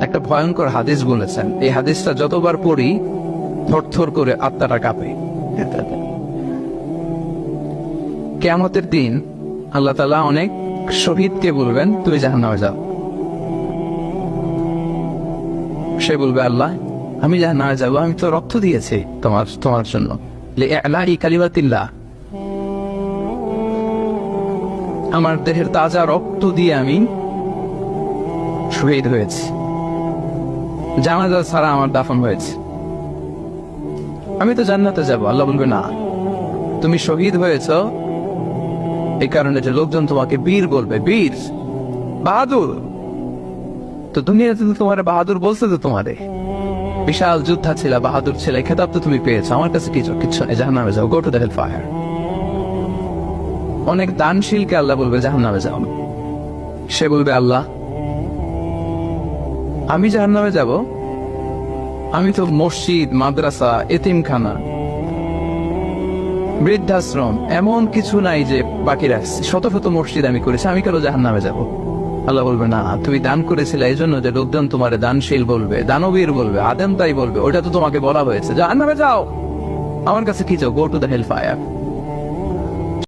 একটা ভয়ঙ্কর হাদিস বলেছেন, এই হাদিসটা যতবার পড়ি থরথর করে আত্মাটা কাঁপে। কিয়ামতের দিন আল্লাহ তাআলা অনেক শহীদকে বলবেন তুমি জাহান্নামে যাও। সে বলবে আল্লাহ আমি জাহান্নামে যাবো, আমি তো রক্ত দিয়েছি তোমার জন্য, লিইলাহি কালিমাতিল্লাহ, আমার দেহের তাজা রক্ত দিয়ে আমি শহীদ হয়েছি, জানাজা ছাড়া আমার দাফন হয়েছে, আমি তো জান্নাতে যাব। আল্লাহ বলবে না, তুমি শহীদ হয়েছ এই কারণে যে লোকজন তোমাকে বীর বলবে, বীর বাহাদুর। তো দুনিয়াতে তো তোমার বাহাদুর বলছে, তো তোমারে বিশাল যোদ্ধা ছিল, বাহাদুর ছিল, এই খেতাব তো তুমি পেয়েছো, আমার কাছে কিছু জাহান্নামে যাও, go to the hell fire. অনেক দানশীলকে আল্লাহ বলবে জাহান্নামে যাও। সে বলবে আল্লাহ আমি জাহান্নামে যাব, আমি তো মসজিদ, মাদ্রাসা, এতিমখানা, বৃদ্ধাশ্রম এমন কিছু নাই যে বাকি রাখছি, শত শত মসজিদ আমি করেছি, আমি কেন জাহান্নামে যাব? আল্লাহ বলবে না, তুমি দান করেছিলে এই জন্য যে লোকজন তোমার দানশীল বলবে, দানবীর বলবে, আদেম তাই বলবে, ওটা তো তোমাকে বলা হয়েছে জাহান্নামে যাও, আমার কাছে কি চাও, go to the hell fire.